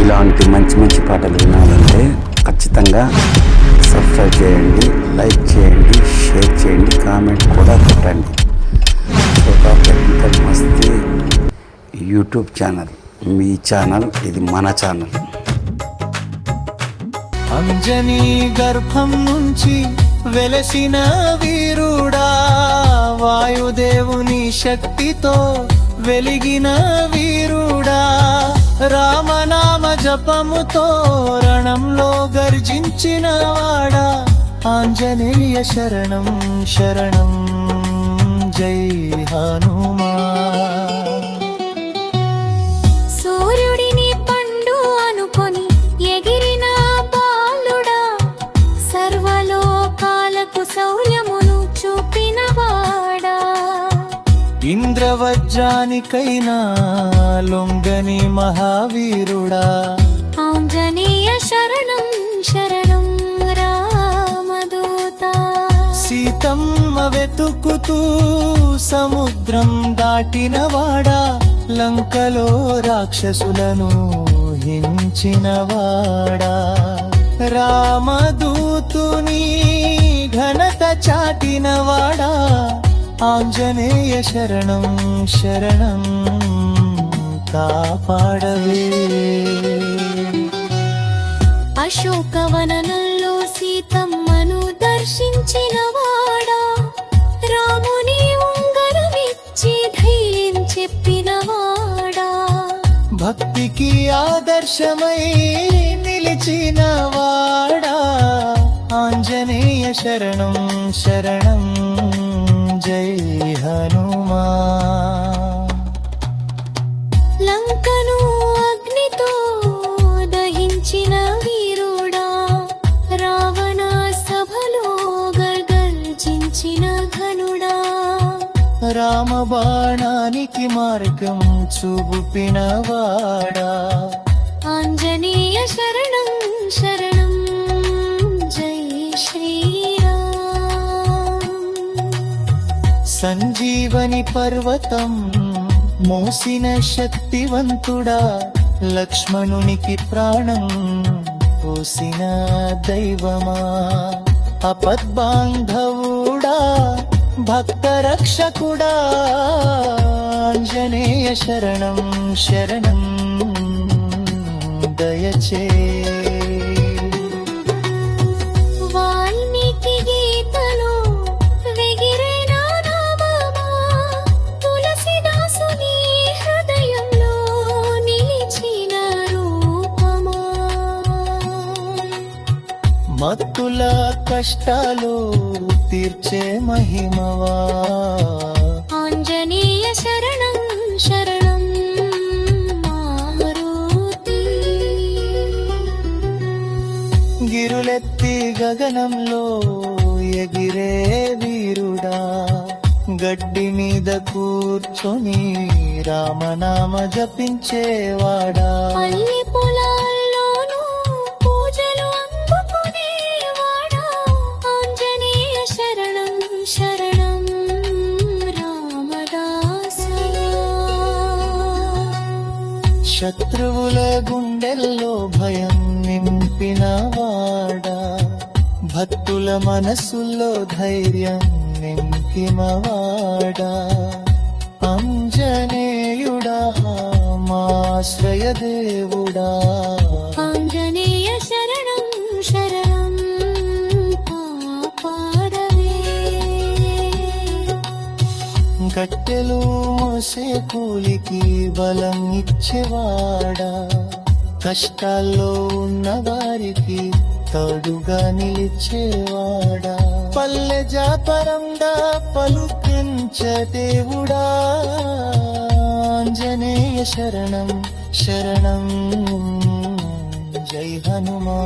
ఇలాంటి మంచి మంచి పాటలు వినాలంటే ఖచ్చితంగా సబ్స్క్రైబ్ చేయండి, లైక్ చేయండి, షేర్ చేయండి, కామెంట్ కూడా పెట్టండి. శ్రోతా టెక్నికల్ మస్తీ యూట్యూబ్ ఛానల్, మీ ఛానల్, ఇది మన ఛానల్. అంజనీ గర్భం నుంచి వెలసిన వీరుడా, వాయుదేవుని శక్తితో వెలిగిన వీరుడా, రామనామ జపముతో రణంలో గర్జించిన వాడా, ఆంజనేయ శరణం శరణం జై హనుమా. సూర్యుడిని పండు అనుకొని ఎగిరిన బాలుడా, సర్వలోకాలకు శౌర్యమును చూపిన వాడా, ఇంద్రవజ్రానికైనా లొంగని మహావీరుడా, ఆంజనేయ శరణం శరణం రామదూత. సీతమ్మ వెతుకుతూ సముద్రం దాటినవాడా, లంకలో రాక్షసులను హించినవాడా, రామదూతుని ఘనత చాటినవాడా, ఆంజనేయ శరణం శరణం కాపాడవే. అశోకవనంలో సీతమ్మను దర్శించిన వాడా, రాముని ఉంగరమిచ్చి ధైర్యం చెప్పిన వాడా, భక్తికి ఆదర్శమై నిలిచిన వాడా, ఆంజనేయ శరణం శరణం జై హనుమా. లంకను అగ్నితో దహించిన వీరుడా, రావణ సభలో గర్జించిన ఘనుడా, రామబాణానికి మార్గం చూపినవాడా, ఆంజనేయ శరణం శరణం జై శ్రీరామ్. సంజీవని పర్వతం మోసిన శక్తివంతుడా, లక్ష్మణునికి ప్రాణం పోసిన దైవమా, అపద్బాంధవుడా భక్త రక్షకుడా, ఆంజనేయ శరణం శరణం దయచే. వాల్మీకి గీతలో వెగిరేన నామమా, తులసిదాసుని హృదయంలో నిలిచిన రూపమా, మత్తుల కష్టాలు తీర్చే మహిమవా, ఆంజనేయ శరణం శరణం మారుతి. గిరులెత్తి గగనంలో ఎగిరే వీరుడా, గడ్డి మీద కూర్చొని రామనామ జపించేవాడా, పల్లి పొలాల్లోనూ పూజలు అందుకునేవాడా, ఆంజనేయ శరణం శరణం రామదాస. శత్రువుల గుండెల్లో భయం నింపినవాడా, భక్తుల మనసుల్లో ధైర్యం నింపినవాడా, ఆంజనేయుడా మాశ్రయ దేవుడా, ఆంజనేయ శరణం శరణం కాపాడవే. గట్టెలు మోసే కూలికి బలం ఇచ్చేవాడా, కష్టాల్లో ఉన్న వారికి తోడుగా నిలిచేవాడా, పల్లె జాతరంగా పలుకించదేవుడా, ఆంజనేయ శరణం శరణం జై హనుమా.